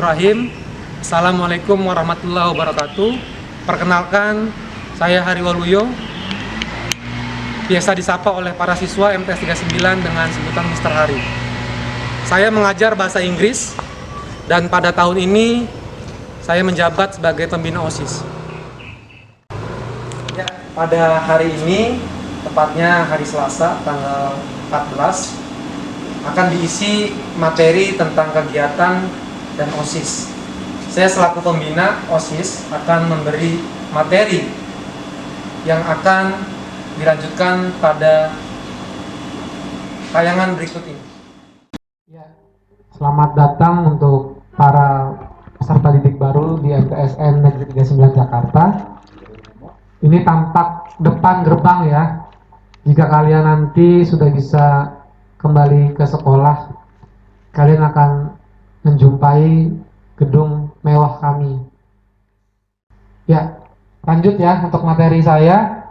Bismillahirrahmanirrahim. Assalamualaikum warahmatullahi wabarakatuh. Perkenalkan, saya Hari Waluyo, biasa disapa oleh para siswa MTS 39 dengan sebutan Mr. Hari. Saya mengajar bahasa Inggris dan pada tahun ini saya menjabat sebagai pembina OSIS. Ya, pada hari ini, tepatnya hari Selasa tanggal 14, akan diisi materi tentang kegiatan dan OSIS. Saya selaku pembina OSIS akan memberi materi yang akan dilanjutkan pada tayangan berikut ini. Ya, selamat datang untuk para peserta didik baru di MTSN Negeri 39 Jakarta. Ini tampak depan gerbang ya. Jika kalian nanti sudah bisa kembali ke sekolah, kalian akan menjumpai gedung mewah kami. Ya, lanjut ya untuk materi saya.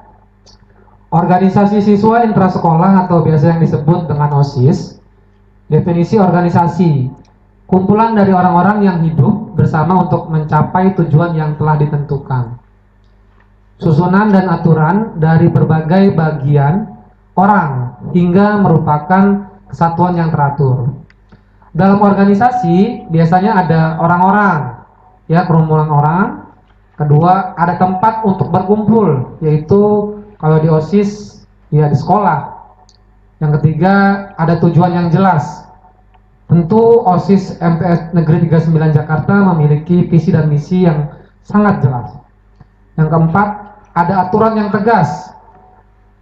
Organisasi siswa intrasekolah atau biasa yang disebut dengan OSIS. Definisi organisasi: kumpulan dari orang-orang yang hidup bersama untuk mencapai tujuan yang telah ditentukan. Susunan dan aturan dari berbagai bagian orang hingga merupakan kesatuan yang teratur. Dalam organisasi biasanya ada orang-orang, ya, kerumunan orang. Kedua, ada tempat untuk berkumpul, yaitu kalau di OSIS ya di sekolah. Yang ketiga, ada tujuan yang jelas. Tentu OSIS MTS Negeri 39 Jakarta memiliki visi dan misi yang sangat jelas. Yang keempat, ada aturan yang tegas.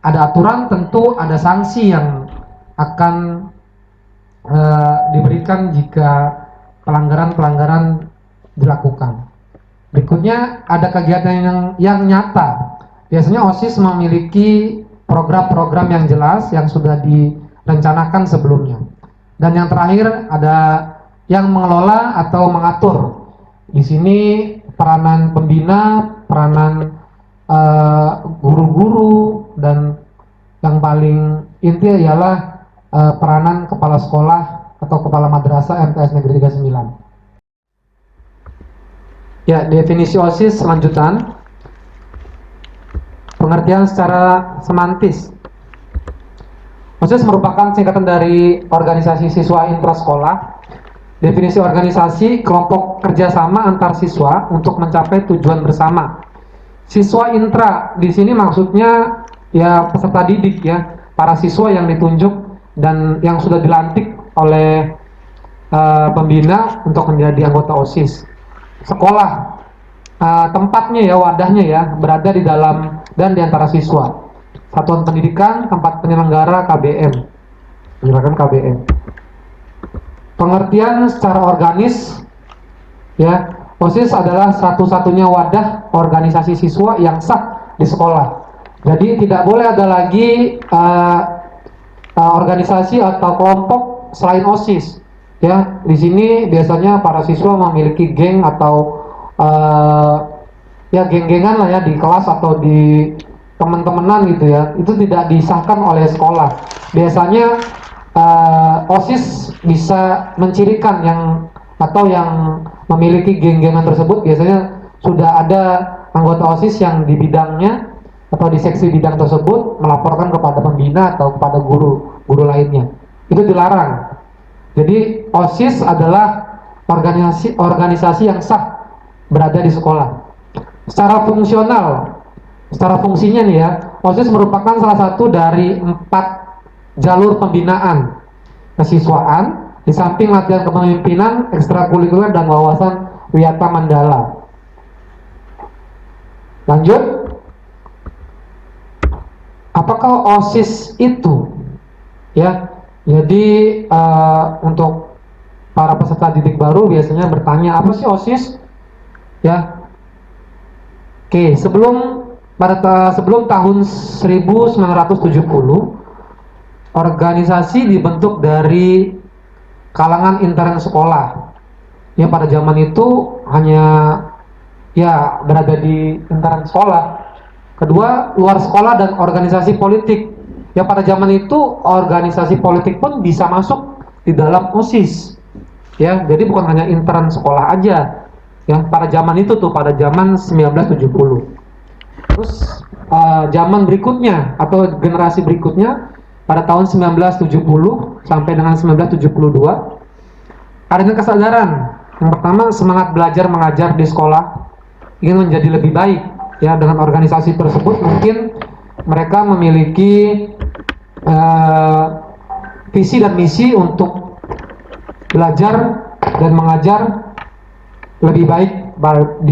Ada aturan, tentu ada sanksi yang akan diberikan jika pelanggaran-pelanggaran dilakukan. Berikutnya ada kegiatan yang nyata. Biasanya OSIS memiliki program-program yang jelas yang sudah direncanakan sebelumnya. Dan yang terakhir ada yang mengelola atau mengatur. Di sini peranan pembina, peranan guru-guru, dan yang paling inti ialah peranan kepala sekolah atau kepala madrasah MTS Negeri 39. Ya, definisi OSIS lanjutan. Pengertian secara semantis. OSIS merupakan singkatan dari organisasi siswa intrasekolah. Definisi organisasi: kelompok kerjasama antar siswa untuk mencapai tujuan bersama. Siswa intra di sini maksudnya ya peserta didik ya, para siswa yang ditunjuk dan yang sudah dilantik oleh pembina untuk menjadi anggota OSIS. Sekolah, tempatnya ya, wadahnya ya, berada di dalam dan di antara siswa. Satuan pendidikan, tempat penyelenggara KBM. Penyelenggara KBM. Pengertian secara organis ya, OSIS adalah satu-satunya wadah organisasi siswa yang sah di sekolah. Jadi tidak boleh ada lagi organisasi atau kelompok selain OSIS. Ya, di sini biasanya para siswa memiliki geng atau ya geng-gengan lah ya di kelas atau di teman-temanan gitu ya. Itu tidak disahkan oleh sekolah. Biasanya OSIS bisa mencirikan yang atau yang memiliki geng-gengan tersebut biasanya sudah ada anggota OSIS yang di bidangnya atau di seksi bidang tersebut melaporkan kepada pembina atau kepada guru lainnya. Itu dilarang. Jadi OSIS adalah organisasi yang sah berada di sekolah. Secara fungsional, secara fungsinya nih ya, OSIS merupakan salah satu dari 4 jalur pembinaan kesiswaan, di samping latihan kepemimpinan, ekstrakurikuler, dan wawasan wiyata mandala. Lanjut. Apakah OSIS itu? Ya, jadi untuk para peserta didik baru biasanya bertanya, apa sih OSIS? Ya, oke. Sebelum tahun 1970, organisasi dibentuk dari kalangan intern sekolah. Ya, pada zaman itu hanya ya berada di intern sekolah. Kedua, luar sekolah dan organisasi politik. Ya, pada zaman itu organisasi politik pun bisa masuk di dalam OSIS. Ya, jadi bukan hanya intern sekolah aja. Ya, pada zaman itu tuh, pada zaman 1970. Terus zaman berikutnya atau generasi berikutnya pada tahun 1970 sampai dengan 1972 adanya kesadaran. Yang pertama, semangat belajar mengajar di sekolah ingin menjadi lebih baik. Ya, dengan organisasi tersebut mungkin mereka memiliki uh, visi dan misi untuk belajar dan mengajar lebih baik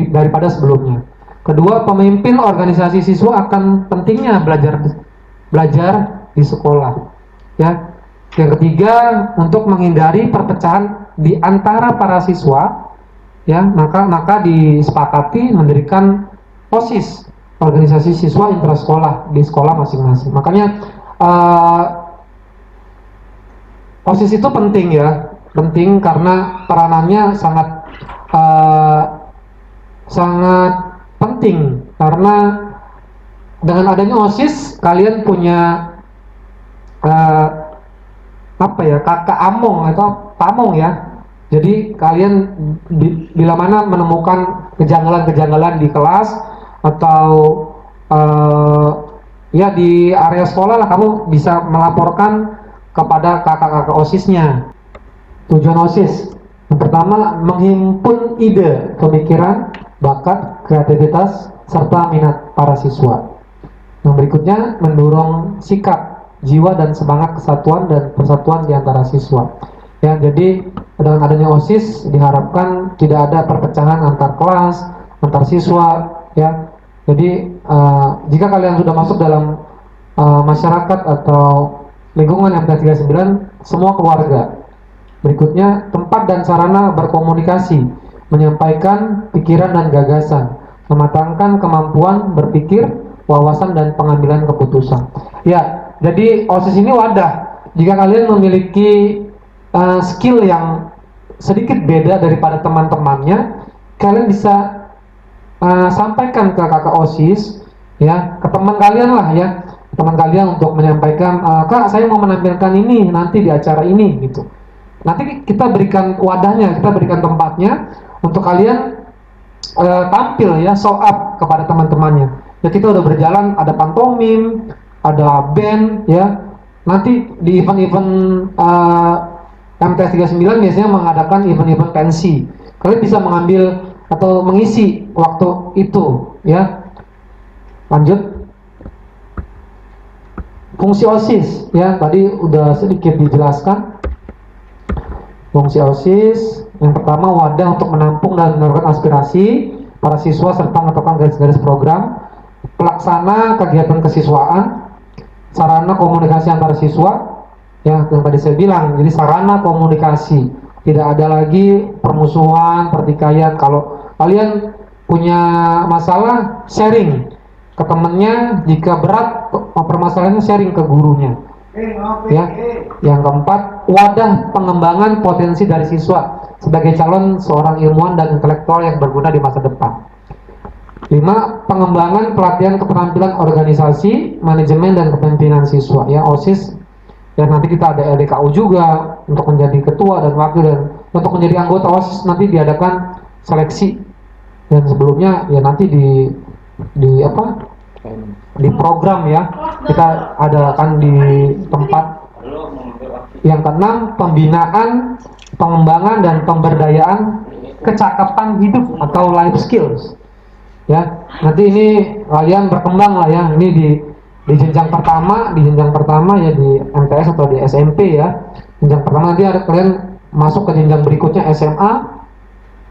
daripada sebelumnya. Kedua, pemimpin organisasi siswa akan pentingnya belajar di sekolah. Ya. Yang ketiga, untuk menghindari perpecahan di antara para siswa, ya, maka disepakati mendirikan OSIS, organisasi siswa intrasekolah di sekolah masing-masing. Makanya OSIS itu penting ya, penting karena peranannya sangat penting karena dengan adanya OSIS kalian punya uh, apa ya, kakak among atau pamong ya. Jadi kalian bila mana menemukan kejanggalan-kejanggalan di kelas atau ya di area sekolah lah, kamu bisa melaporkan kepada kakak-kakak OSISnya. Tujuan OSIS yang pertama, menghimpun ide, pemikiran, bakat, kreativitas, serta minat para siswa. Yang berikutnya, mendorong sikap, jiwa, dan semangat kesatuan dan persatuan di antara siswa. Ya, jadi dengan adanya OSIS diharapkan tidak ada perpecahan antar kelas, antar siswa. Ya, jadi jika kalian sudah masuk dalam masyarakat atau lingkungan MT 39, semua keluarga. Berikutnya, tempat dan sarana berkomunikasi, menyampaikan pikiran dan gagasan, mematangkan kemampuan berpikir, wawasan, dan pengambilan keputusan. Ya, jadi OSIS ini wadah. Jika kalian memiliki skill yang sedikit beda daripada teman-temannya, kalian bisa sampaikan ke kakak OSIS, ya, ke teman kalian lah ya, teman kalian untuk menyampaikan, kak saya mau menampilkan ini nanti di acara ini gitu. Nanti kita berikan wadahnya, kita berikan tempatnya untuk kalian tampil ya, show up kepada teman-temannya. Ya, kita udah berjalan, ada pantomim, ada band ya. Nanti di event-event MTS 39 biasanya mengadakan event-event pensi. Kalian bisa mengambil atau mengisi waktu itu ya. Lanjut. Fungsi OSIS ya, tadi udah sedikit dijelaskan. Fungsi OSIS yang pertama, wadah untuk menampung dan menurunkan aspirasi para siswa serta menetapkan garis-garis program, pelaksana kegiatan kesiswaan, sarana komunikasi antar siswa, ya yang tadi saya bilang, jadi sarana komunikasi, tidak ada lagi permusuhan, pertikaian. Kalau kalian punya masalah, sharing ke temennya, jika berat permasalahannya sharing ke gurunya. Ya, yang keempat, wadah pengembangan potensi dari siswa sebagai calon seorang ilmuwan dan intelektual yang berguna di masa depan. 5. Pengembangan pelatihan keterampilan organisasi, manajemen, dan kepemimpinan siswa. Ya, OSIS. Dan nanti kita ada LDKU juga untuk menjadi ketua dan wakil, dan untuk menjadi anggota OSIS nanti diadakan seleksi. Dan sebelumnya ya nanti di program ya, kita adakan di tempat. Yang keenam, pembinaan, pengembangan, dan pemberdayaan kecakapan hidup atau life skills. Ya, nanti ini kalian berkembang lah ya. Ini di jenjang pertama ya di MTS atau di SMP ya. Jenjang pertama, nanti ada kalian masuk ke jenjang berikutnya SMA.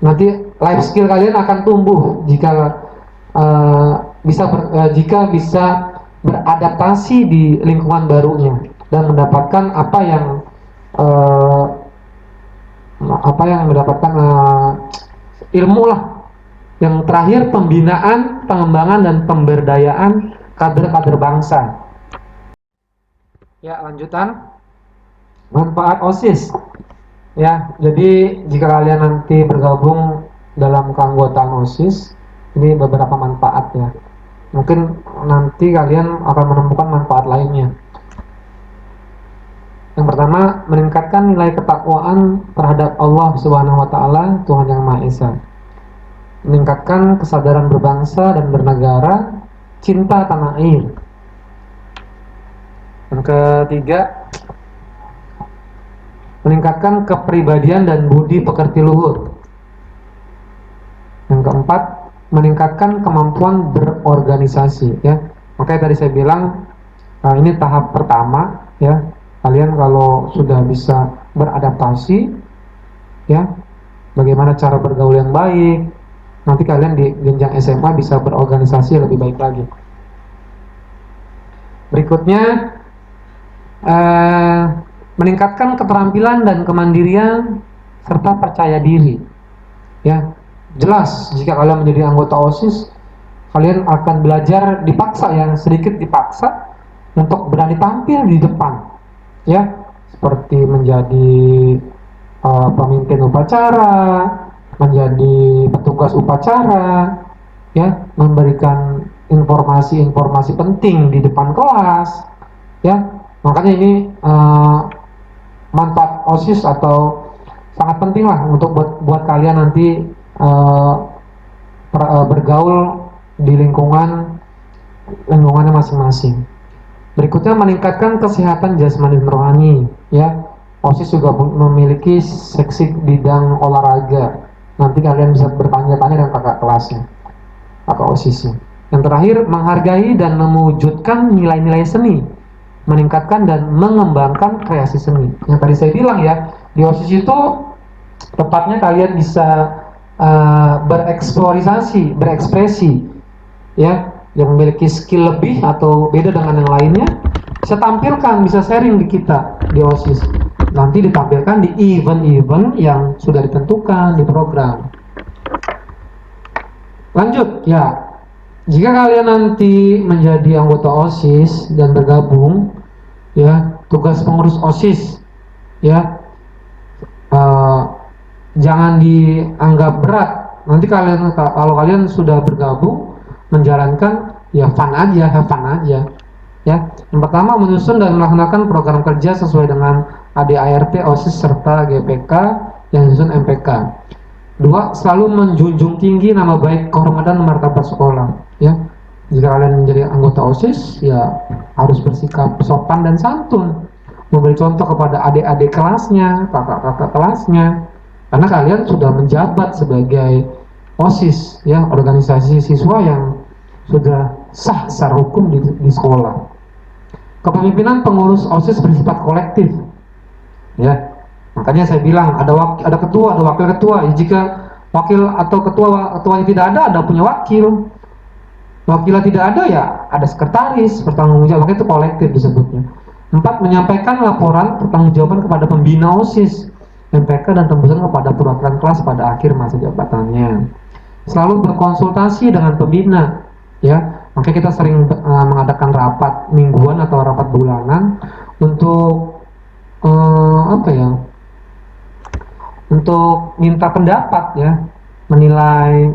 Nanti life skill kalian akan tumbuh jika bisa beradaptasi di lingkungan barunya dan mendapatkan apa yang mendapatkan ilmu lah. Yang terakhir, pembinaan, pengembangan, dan pemberdayaan kader-kader bangsa. Ya, lanjutan manfaat OSIS. Ya, jadi jika kalian nanti bergabung dalam keanggotaan OSIS, ini beberapa manfaat ya. Mungkin nanti kalian akan menemukan manfaat lainnya. Yang pertama, meningkatkan nilai ketakwaan terhadap Allah Subhanahu wa taala, Tuhan yang Maha Esa. Meningkatkan kesadaran berbangsa dan bernegara, cinta tanah air. Yang ketiga, meningkatkan kepribadian dan budi pekerti luhur. Yang keempat, meningkatkan kemampuan berorganisasi, ya. Makanya tadi saya bilang ini tahap pertama, ya. Kalian kalau sudah bisa beradaptasi, ya, bagaimana cara bergaul yang baik, nanti kalian di jenjang SMA bisa berorganisasi lebih baik lagi. Berikutnya, meningkatkan keterampilan dan kemandirian serta percaya diri, ya. Jelas jika kalian menjadi anggota OSIS, kalian akan belajar dipaksa, ya, sedikit dipaksa untuk berani tampil di depan, ya, seperti menjadi pemimpin upacara, menjadi petugas upacara, ya, memberikan informasi-informasi penting di depan kelas, ya. Makanya ini manfaat OSIS atau sangat penting lah untuk buat kalian nanti bergaul di lingkungannya masing-masing. Berikutnya, meningkatkan kesehatan jasmani dan rohani, ya. OSIS juga memiliki seksi bidang olahraga. Nanti kalian bisa bertanya-tanya dengan kakak kelasnya, kakak OSISnya. Yang terakhir, menghargai dan mewujudkan nilai-nilai seni, meningkatkan dan mengembangkan kreasi seni. Yang tadi saya bilang, ya, di OSIS itu tepatnya kalian bisa berekspresi, ya, yang memiliki skill lebih atau beda dengan yang lainnya, bisa tampilkan, bisa sharing di kita di OSIS. Nanti ditampilkan di event-event yang sudah ditentukan di program. Lanjut, ya. Jika kalian nanti menjadi anggota OSIS dan bergabung, ya, tugas pengurus OSIS, ya, jangan dianggap berat. Nanti kalau kalian sudah bergabung menjalankan, ya, have fun aja, ya. Yang pertama, menyusun dan melaksanakan program kerja sesuai dengan ADART, OSIS serta GPK yang disusun MPK. Dua, selalu menjunjung tinggi nama baik, kehormatan, dan martabat sekolah, ya. Jika kalian menjadi anggota OSIS, ya, harus bersikap sopan dan santun, memberi contoh kepada adik-adik kelasnya, kakak-kakak kelasnya, karena kalian sudah menjabat sebagai OSIS, ya, organisasi siswa yang sudah sah secara hukum di sekolah. Kepemimpinan pengurus OSIS bersifat kolektif, ya. Makanya saya bilang ada ketua, ada wakil ketua. Jika wakil atau ketuanya tidak ada punya wakil. Wakilnya tidak ada, ya ada sekretaris bertanggung jawab. Makanya itu kolektif disebutnya. 4, menyampaikan laporan pertanggungjawaban kepada pembina OSIS, MPK, dan tembusan kepada perwakilan kelas pada akhir masa jabatannya. Selalu berkonsultasi dengan pembina, ya. Makanya kita sering mengadakan rapat mingguan atau rapat bulanan untuk untuk minta pendapat, ya, menilai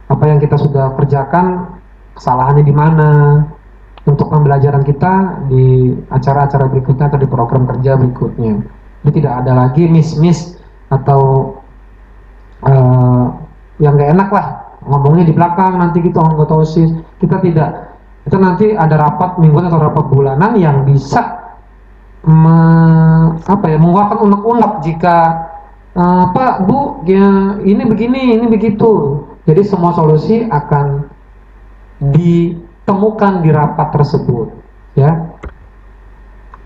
apa yang kita sudah kerjakan, kesalahannya di mana, untuk pembelajaran kita di acara-acara berikutnya atau di program kerja berikutnya. Jadi tidak ada lagi miss atau yang gak enak lah ngomongnya di belakang nanti gitu anggota OSIS. Kita tidak. Itu nanti ada rapat mingguan atau rapat bulanan yang bisa mengeluarkan unek-unek jika Pak, Bu, ya, ini begini, ini begitu. Jadi semua solusi akan ditemukan di rapat tersebut, ya.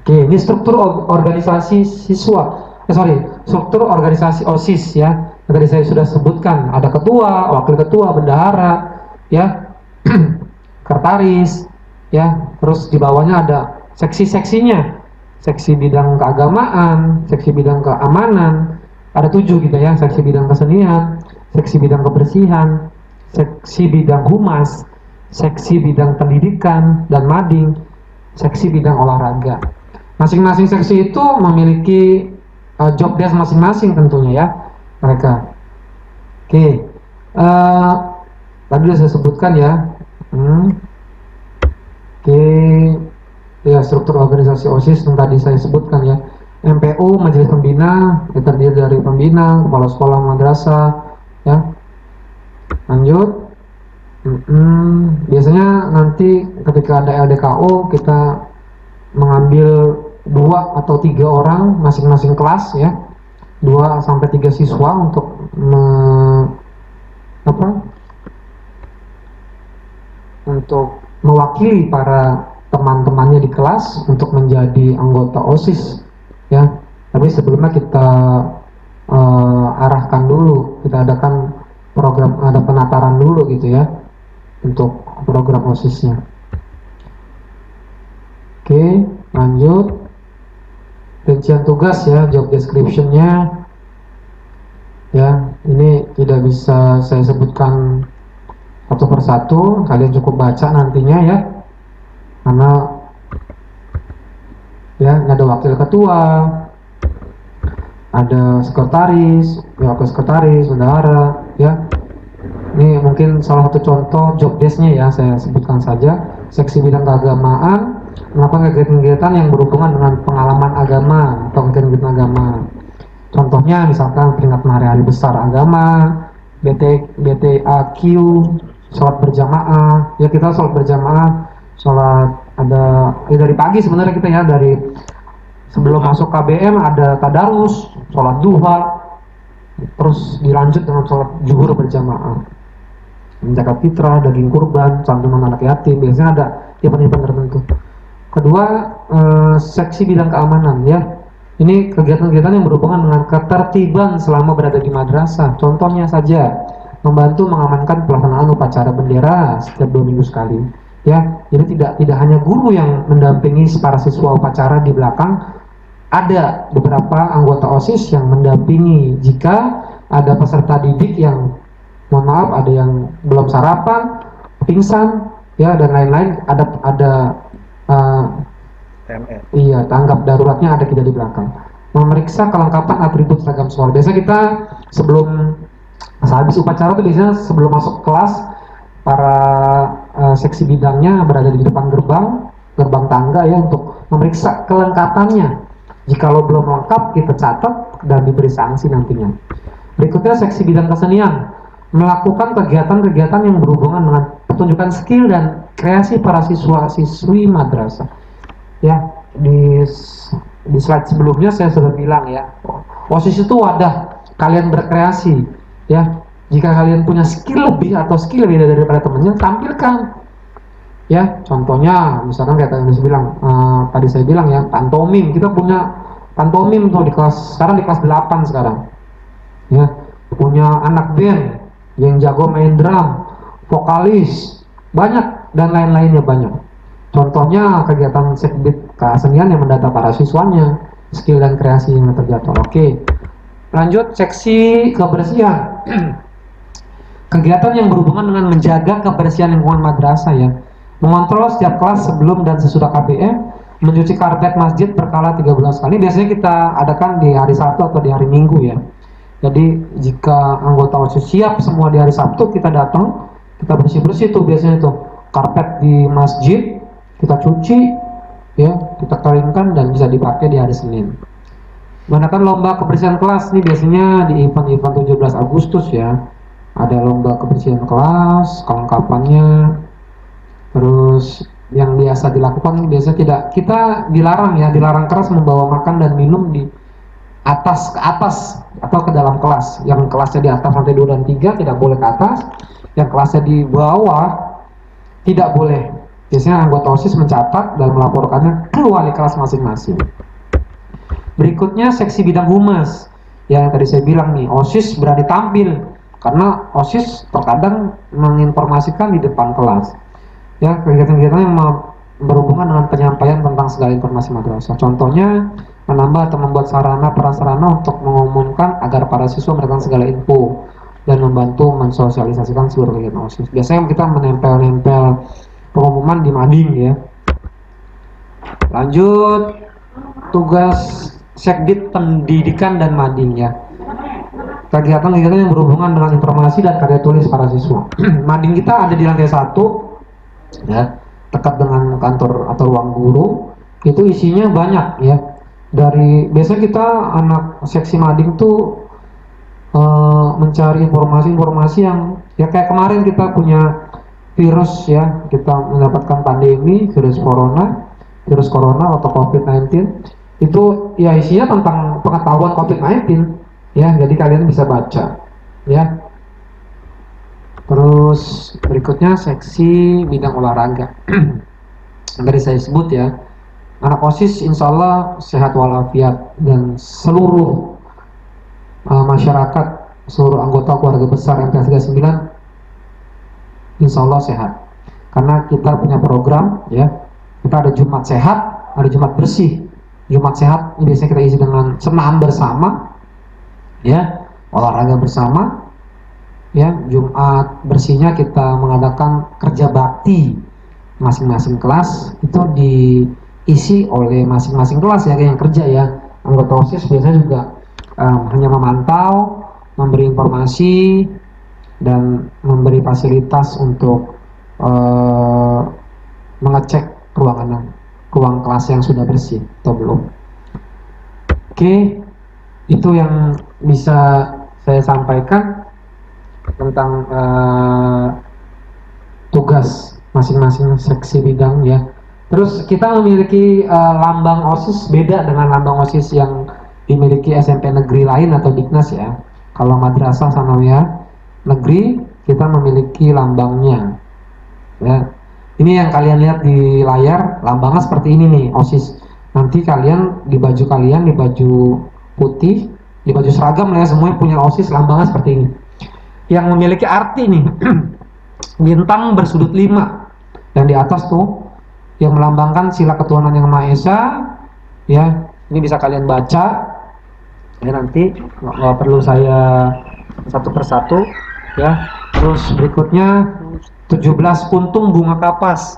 Oke, ini struktur organisasi struktur organisasi OSIS, ya. Tadi saya sudah sebutkan, ada ketua, wakil ketua, bendahara, ya, sekretaris, ya. Terus di bawahnya ada seksi-seksinya, seksi bidang keagamaan, seksi bidang keamanan, ada 7 gitu, ya. Seksi bidang kesenian, seksi bidang kebersihan, seksi bidang humas, seksi bidang pendidikan dan mading, seksi bidang olahraga. Masing-masing seksi itu memiliki job desk masing-masing tentunya, ya, mereka. Oke, tadi sudah saya sebutkan, ya. Oke, ya, struktur organisasi OSIS yang tadi saya sebutkan, ya. MPU, Majelis Pembina, terdiri dari pembina, kepala sekolah, madrasah, ya. Lanjut. Biasanya nanti ketika ada LDKO kita mengambil 2 atau 3 orang masing-masing kelas, ya, 2 sampai 3 siswa untuk untuk mewakili para teman-temannya di kelas untuk menjadi anggota OSIS, ya. Tapi sebelumnya kita arahkan dulu, kita adakan program, ada penataran dulu gitu ya untuk program OSISnya. Oke, lanjut. Rincian tugas ya, job description-nya ya, ini tidak bisa saya sebutkan satu persatu, kalian cukup baca nantinya ya, karena ya ada wakil ketua, ada sekretaris, wakil sekretaris, bendahara, ya. Ini mungkin salah satu contoh job desk-nya ya, saya sebutkan saja. Seksi bidang keagamaan melakukan kegiatan-kegiatan yang berhubungan dengan pengalaman agama atau kegiatan agama. Contohnya misalkan peringatan hari-hari besar agama, BTAQ, sholat berjamaah. Ya, kita sholat berjamaah, sholat ada dari pagi sebenarnya kita ya, dari sebelum masuk KBM ada tadarus, sholat duha, terus dilanjut dengan sholat zuhur berjamaah, menjaga fitrah, daging kurban, santunan anak yatim, biasanya ada event-event tertentu. Kedua, seksi bidang keamanan ya. Ini kegiatan-kegiatan yang berhubungan dengan ketertiban selama berada di madrasah. Contohnya saja, membantu mengamankan pelaksanaan upacara bendera setiap 2 minggu sekali. Ya, jadi tidak hanya guru yang mendampingi para siswa upacara di belakang, ada beberapa anggota OSIS yang mendampingi jika ada peserta didik yang mohon maaf ada yang belum sarapan, pingsan, ya dan lain-lain, ada iya, tanggap daruratnya ada kita di belakang. Memeriksa kelengkapan atribut seragam sekolah. Biasa kita sebelum habis upacara itu biasanya sebelum masuk kelas para seksi bidangnya berada di depan gerbang tangga ya untuk memeriksa kelengkapannya. Jika lo belum lengkap kita catat dan diberi sanksi nantinya. Berikutnya seksi bidang kesenian, melakukan kegiatan-kegiatan yang berhubungan dengan pertunjukan skill dan kreasi para siswa-siswi madrasah. Ya, di slide sebelumnya saya sudah bilang ya, OSIS itu wadah kalian berkreasi. Ya, jika kalian punya skill lebih atau skill beda daripada temannya, tampilkan. Ya, contohnya misalkan kayak tadi saya bilang ya, pantomim. Kita punya pantomim tuh di kelas, sekarang di kelas 8 sekarang. Ya, punya anak band yang jago main drum, vokalis, banyak dan lain-lainnya banyak. Contohnya kegiatan sekbid kesenian yang mendata para siswanya, skill dan kreasi yang terjatuh. Oke, lanjut seksi kebersihan. Kegiatan yang berhubungan dengan menjaga kebersihan lingkungan madrasah ya, mengontrol setiap kelas sebelum dan sesudah KBM, mencuci karpet masjid berkala 3 bulan sekali. Biasanya kita adakan di hari Sabtu atau di hari Minggu ya. Jadi jika anggota OSIS siap semua di hari Sabtu, kita datang, kita bersih-bersih tuh biasanya tuh karpet di masjid, kita cuci, ya, kita keringkan dan bisa dipakai di hari Senin. Mengadakan lomba kebersihan kelas nih biasanya di event-event 17 Agustus ya. Ada lomba kebersihan kelas, kelengkapannya. Terus yang biasa dilakukan biasa tidak, kita dilarang ya, dilarang keras membawa makan dan minum di ke atas atau ke dalam kelas. Yang kelasnya di atas lantai 2 dan 3 tidak boleh ke atas, yang kelasnya di bawah tidak boleh. Biasanya anggota OSIS mencatat dan melaporkannya ke wali kelas masing-masing. Berikutnya seksi bidang humas. Yang tadi saya bilang nih, OSIS berani tampil karena OSIS terkadang menginformasikan di depan kelas. Ya, kegiatan-kegiatan yang berhubungan dengan penyampaian tentang segala informasi madrasah. Contohnya menambah atau membuat sarana prasarana untuk mengumumkan agar para siswa mendapatkan segala info dan membantu mensosialisasikan seluruh kegiatan OSIS. Biasanya kita menempel-nempel pengumuman di mading ya. Lanjut, tugas sekdit pendidikan dan mading ya. Kegiatan-kegiatan yang berhubungan dengan informasi dan karya tulis para siswa. Mading kita ada di lantai 1 ya, dekat dengan kantor atau ruang guru. Itu isinya banyak ya. dari biasanya kita anak seksi mading tuh mencari informasi-informasi yang ya kayak kemarin kita punya virus ya, kita mendapatkan pandemi virus corona atau COVID-19 itu ya isinya tentang pengetahuan COVID-19 ya, jadi kalian bisa baca ya. Terus berikutnya seksi bidang olahraga. Dari saya sebut ya, anak OSIS insya Allah sehat walafiat dan seluruh masyarakat, seluruh anggota keluarga besar MTS 39 insya Allah sehat, karena kita punya program ya, kita ada Jumat sehat, ada Jumat bersih. Jumat sehat ini biasanya kita isi dengan senam bersama ya, olahraga bersama ya. Jumat bersihnya kita mengadakan kerja bakti masing-masing kelas, itu diisi oleh masing-masing kelas ya, yang kerja ya. Anggota OSIS biasanya juga hanya memantau, memberi informasi dan memberi fasilitas untuk mengecek ruang kelas yang sudah bersih atau belum. Oke, itu yang bisa saya sampaikan tentang tugas masing-masing seksi bidang ya. Terus kita memiliki lambang OSIS beda dengan lambang OSIS yang dimiliki SMP negeri lain atau Diknas ya. Kalau madrasah sanawiyah negeri kita memiliki lambangnya ya. Ini yang kalian lihat di layar, lambangnya seperti ini nih OSIS. Nanti kalian di baju kalian, di baju putih, di baju seragam ya, semuanya punya OSIS, lambangnya seperti ini. Yang memiliki arti nih bintang bersudut 5 yang di atas tuh yang melambangkan sila ketuhanan yang Maha Esa ya. Ini bisa kalian baca ya, nanti nggak perlu saya satu persatu ya. Terus berikutnya 17 kuntung bunga kapas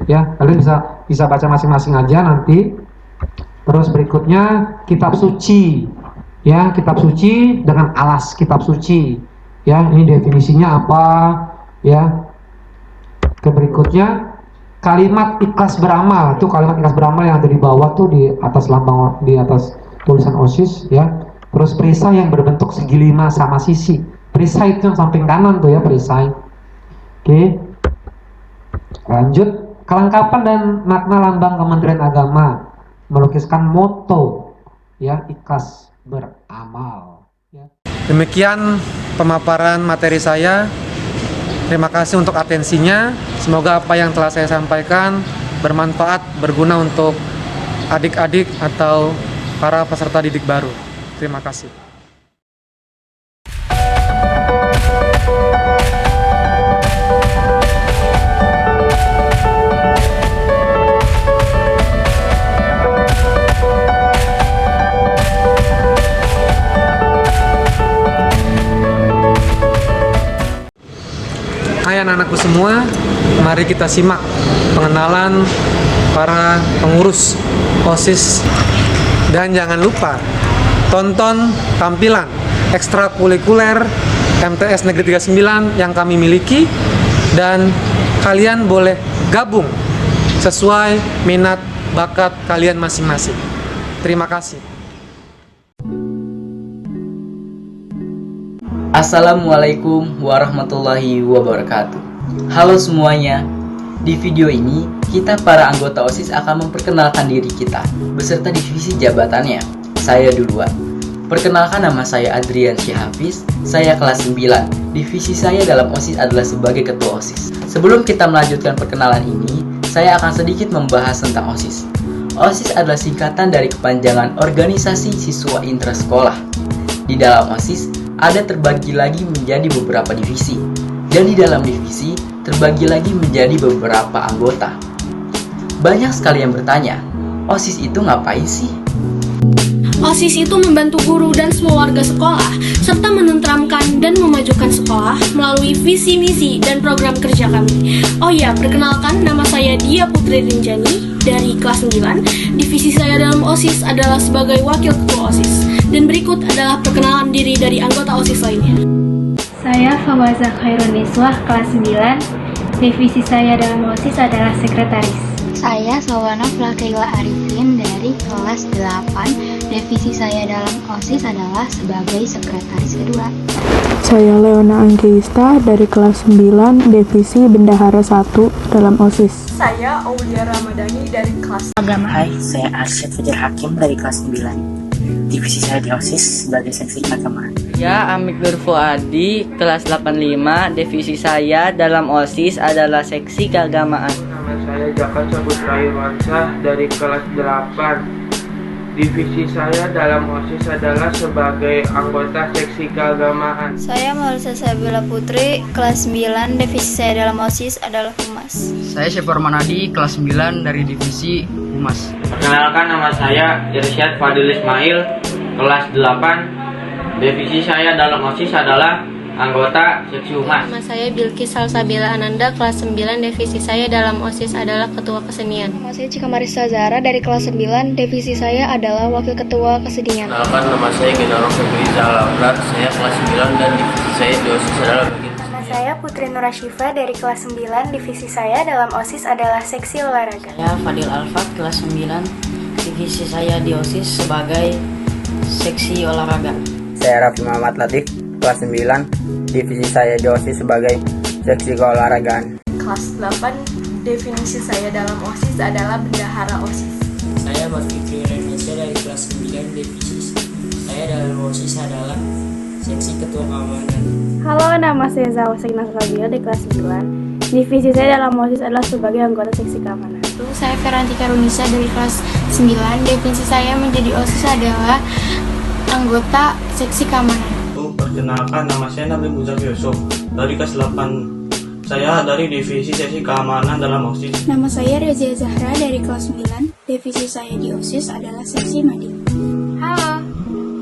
ya, kalian bisa baca masing-masing aja nanti. Terus berikutnya kitab suci ya, kitab suci dengan alas kitab suci ya, ini definisinya apa ya. Berikutnya kalimat ikhlas beramal, tuh kalimat ikhlas beramal yang ada di bawah tuh, di atas lambang, di atas tulisan OSIS ya. Terus perisai yang berbentuk segi 5 sama sisi, perisai itu yang samping kanan tuh ya, perisai. Oke, lanjut. Kelengkapan dan makna lambang Kementerian Agama, melukiskan moto ya, ikhlas beramal ya. Demikian pemaparan materi saya. Terima kasih untuk atensinya. Semoga apa yang telah saya sampaikan bermanfaat, berguna untuk adik-adik atau para peserta didik baru. Terima kasih. Hai anak-anakku semua, mari kita simak pengenalan para pengurus OSIS. Dan jangan lupa tonton tampilan ekstrakurikuler MTS Negeri 39 yang kami miliki, dan kalian boleh gabung sesuai minat bakat kalian masing-masing. Terima kasih. Assalamualaikum warahmatullahi wabarakatuh. Halo semuanya. Di video ini, kita para anggota OSIS akan memperkenalkan diri kita beserta divisi jabatannya. Saya duluan. Perkenalkan, nama saya Adrian Syahhafiz. Saya kelas 9. Divisi saya dalam OSIS adalah sebagai ketua OSIS. Sebelum kita melanjutkan perkenalan ini, saya akan sedikit membahas tentang OSIS. OSIS adalah singkatan dari kepanjangan Organisasi Siswa Intrasekolah. Di dalam OSIS ada terbagi lagi menjadi beberapa divisi, dan di dalam divisi terbagi lagi menjadi beberapa anggota. Banyak sekali yang bertanya, OSIS itu ngapain sih? OSIS itu membantu guru dan semua warga sekolah, serta menenteramkan dan memajukan sekolah melalui visi misi dan program kerja kami. Oh ya, perkenalkan, nama saya Dia Putri Rinjani dari kelas 9. Divisi saya dalam OSIS adalah sebagai wakil ketua OSIS. Dan berikut adalah perkenalan diri dari anggota OSIS lainnya. Saya Fawazah Khairun Niswah, kelas 9. Divisi saya dalam OSIS adalah sekretaris. Saya Sawana Flakila Arifin dari kelas 8. Divisi saya dalam OSIS adalah sebagai sekretaris kedua. Saya Leona Anggeista dari kelas 9, Divisi Bendahara 1 dalam OSIS. Saya Aulia Ramadhani dari kelas Agama. Hai, saya Arsyad Fajar Hakim dari kelas 9. Divisi saya di OSIS sebagai seksi keagamaan. Ya, Amik Nur Fuadi, kelas 85. Divisi saya dalam OSIS adalah seksi keagamaan. Nama saya Jaka Saputra Irwansyah dari kelas 8. Divisi saya dalam OSIS adalah sebagai anggota seksi keagamaan. Saya Maulisa Sabila Putri, kelas 9. Divisi saya dalam OSIS adalah Humas. Saya Syafar Manadi, kelas 9 dari divisi Humas. Perkenalkan, nama saya Irsyad Fadil Ismail, kelas 8. Divisi saya dalam OSIS adalah anggota seksi Humas. Nama saya Bilkis Salsabila Ananda, kelas 9. Divisi saya dalam OSIS adalah ketua kesenian. Nama saya Cika Marisa Zahra dari kelas 9. Divisi saya adalah wakil ketua kesenian. Perkenalkan, nama saya Genaro Febriza Laura, saya kelas 9 dan divisi saya di OSIS adalah bagian. Nama saya Putri Nurashifa dari kelas 9. Divisi saya dalam OSIS adalah seksi olahraga. Saya Fadil Alfat, kelas 9. Divisi saya di OSIS sebagai seksi olahraga. Saya Raffi Muhammad Latif, kelas 9. Divisi saya di OSIS sebagai seksi keolahragaan. kelas 8. Definisi saya dalam OSIS adalah bendahara OSIS. Saya Bakti Indonesia dari kelas 9. Divisi saya dalam OSIS adalah seksi ketua keamanan. Halo, nama saya Zawa Seknas Rabia dari kelas 9. Divisi saya dalam OSIS adalah sebagai anggota seksi keamanan. Saya Ferantika Runisa dari kelas 9. Definisi saya menjadi OSIS adalah anggota seksi keamanan. Perkenalkan, nama saya Nabil Muzafir Yusuf dari kelas 8. Saya dari divisi seksi keamanan dalam OSIS. Nama saya Rezia Zahra dari kelas 9. Divisi saya di OSIS adalah seksi Madi. Halo,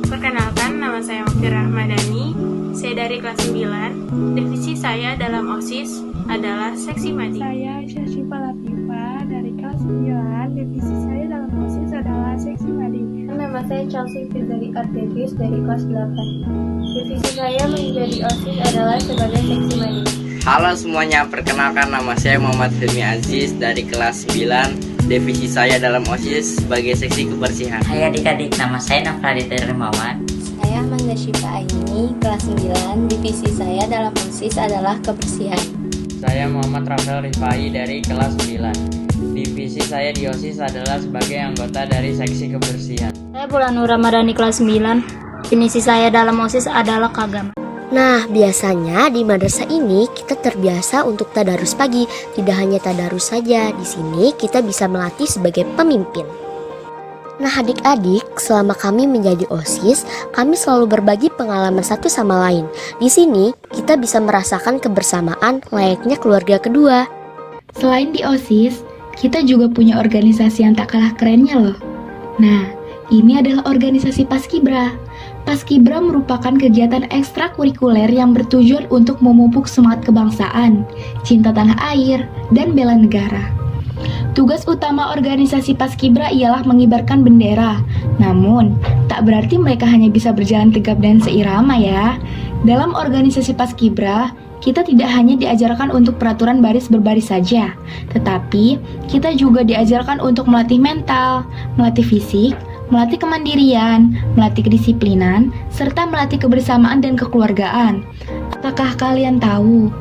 perkenalkan, nama saya Mufir Rahmadani. Saya dari kelas 9. Divisi saya dalam OSIS adalah seksi Madi. Saya Syashifa Latifa dari kelas 9. Divisi saya dalam OSIS adalah seksi Madi. Nama saya Chelsea dari Artevis dari kelas 8. Divisi saya menjadi OSIS adalah sebagai seksi Madi. Halo semuanya, perkenalkan nama saya Muhammad Hilmi Aziz dari kelas 9. Divisi saya dalam OSIS sebagai seksi kebersihan. Hai adik-adik, nama saya Nafradita Dermawan. Saya Amanda Syifa Aini, kelas 9. Divisi saya dalam OSIS adalah kebersihan. Saya Muhammad Rafael Rifai dari kelas 9. Divisi saya di OSIS adalah sebagai anggota dari seksi kebersihan. Saya Bulanur Ramadhani, kelas 9. Definisi saya dalam OSIS adalah keagamaan. Nah, biasanya di madrasah ini kita terbiasa untuk tadarus pagi. Tidak hanya tadarus saja, di sini kita bisa melatih sebagai pemimpin. Nah, adik-adik, selama kami menjadi OSIS, kami selalu berbagi pengalaman satu sama lain. Di sini, kita bisa merasakan kebersamaan layaknya keluarga kedua. Selain di OSIS, kita juga punya organisasi yang tak kalah kerennya loh. Nah, ini adalah organisasi Paskibra. Paskibra merupakan kegiatan ekstrakurikuler yang bertujuan untuk memupuk semangat kebangsaan, cinta tanah air, dan bela negara. Tugas utama organisasi Paskibra ialah mengibarkan bendera. Namun, tak berarti mereka hanya bisa berjalan tegap dan seirama ya. Dalam organisasi Paskibra, kita tidak hanya diajarkan untuk peraturan baris berbaris saja, tetapi kita juga diajarkan untuk melatih mental, melatih fisik, melatih kemandirian, melatih kedisiplinan, serta melatih kebersamaan dan kekeluargaan. Apakah kalian tahu,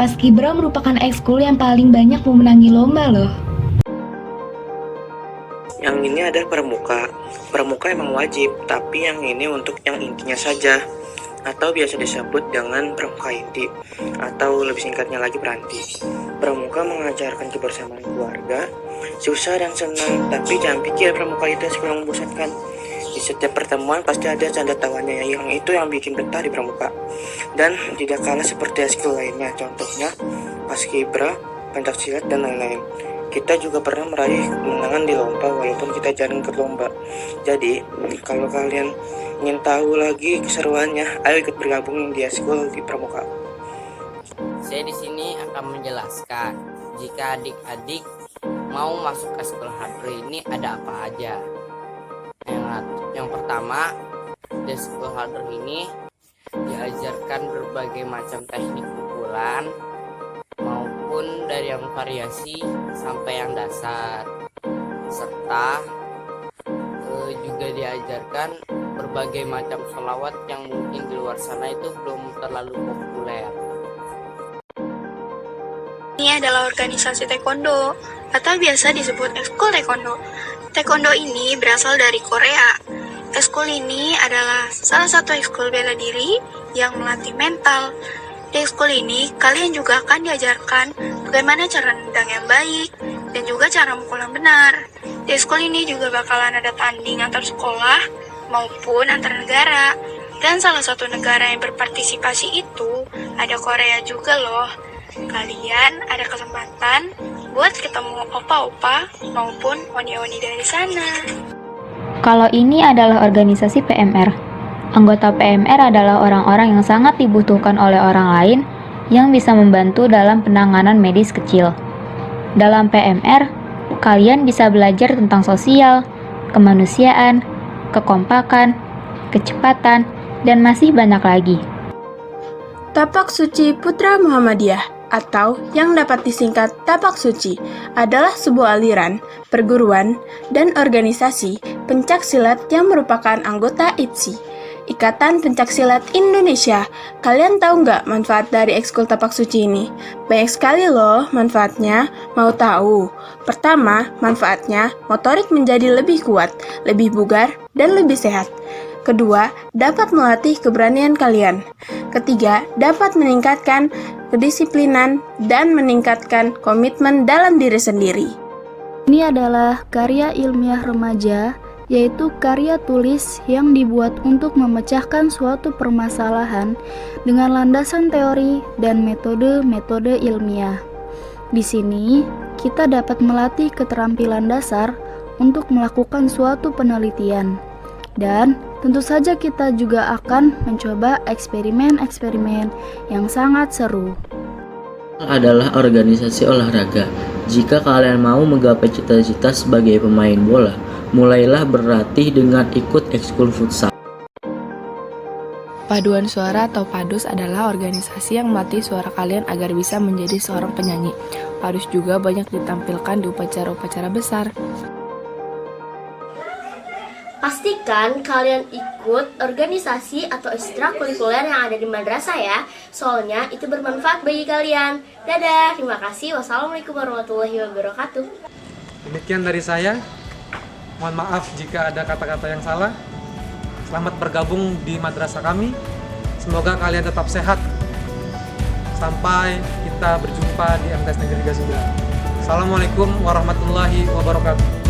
Paskibra merupakan ekskul yang paling banyak memenangi lomba loh. Yang ini adalah pramuka. Pramuka emang wajib, tapi yang ini untuk yang intinya saja, atau biasa disebut dengan pramuka inti, atau lebih singkatnya lagi peranti. Pramuka mengajarkan kebersamaan keluarga, susah dan senang, tapi jangan pikir pramuka itu sekolah membosankan. Di setiap pertemuan pasti ada canda tawanya, yang itu yang bikin betah di pramuka. Dan tidak kalah seperti eskul lainnya, contohnya Paskibra, pencaksilat, dan lain-lain. Kita juga pernah meraih kemenangan di lomba walaupun kita jarang ikut lomba. Jadi, kalau kalian ingin tahu lagi keseruannya, ayo ikut bergabung di eskul di pramuka. Saya di sini akan menjelaskan jika adik-adik mau masuk ke sekolah hadro ini ada apa aja. Yang pertama, di sekolah hadro ini diajarkan berbagai macam teknik pukulan maupun dari dari yang variasi sampai yang dasar, serta juga diajarkan berbagai macam sholawat yang mungkin di luar sana itu belum terlalu populer. Ini adalah organisasi taekwondo atau biasa disebut ekskul taekwondo. Taekwondo ini berasal dari Korea. Ekskul ini adalah salah satu ekskul bela diri yang melatih mental. Di ekskul ini, kalian juga akan diajarkan bagaimana cara nendang yang baik dan juga cara mukul yang benar. Di ekskul ini juga bakalan ada tanding antar sekolah maupun antar negara. Dan salah satu negara yang berpartisipasi itu ada Korea juga loh. Kalian ada kesempatan buat ketemu opa-opa maupun oni-oni dari sana. Kalau ini adalah organisasi PMR. Anggota PMR adalah orang-orang yang sangat dibutuhkan oleh orang lain yang bisa membantu dalam penanganan medis kecil. Dalam PMR, kalian bisa belajar tentang sosial, kemanusiaan, kekompakan, kecepatan, dan masih banyak lagi. Tapak Suci Putra Muhammadiyah atau yang dapat disingkat Tapak Suci adalah sebuah aliran, perguruan, dan organisasi pencak silat yang merupakan anggota IPSI, Ikatan Pencak Silat Indonesia. Kalian tahu nggak manfaat dari ekskul Tapak Suci ini? Banyak sekali loh manfaatnya, mau tahu? Pertama, manfaatnya motorik menjadi lebih kuat, lebih bugar, dan lebih sehat. Kedua, dapat melatih keberanian kalian. Ketiga, dapat meningkatkan kedisiplinan dan meningkatkan komitmen dalam diri sendiri. Ini adalah karya ilmiah remaja, yaitu karya tulis yang dibuat untuk memecahkan suatu permasalahan dengan landasan teori dan metode-metode ilmiah. Di sini, kita dapat melatih keterampilan dasar untuk melakukan suatu penelitian. Dan tentu saja kita juga akan mencoba eksperimen-eksperimen yang sangat seru. Adalah organisasi olahraga. Jika kalian mau menggapai cita-cita sebagai pemain bola, mulailah berlatih dengan ikut ekskul futsal. Paduan suara atau PADUS adalah organisasi yang melatih suara kalian agar bisa menjadi seorang penyanyi. PADUS juga banyak ditampilkan di upacara-upacara besar. Pastikan kalian ikut organisasi atau ekstrakurikuler yang ada di madrasah ya, soalnya itu bermanfaat bagi kalian. Dadah, terima kasih. Wassalamualaikum warahmatullahi wabarakatuh. Demikian dari saya. Mohon maaf jika ada kata-kata yang salah. Selamat bergabung di madrasah kami. Semoga kalian tetap sehat. Sampai kita berjumpa di MTS Negeri 39. Assalamualaikum warahmatullahi wabarakatuh.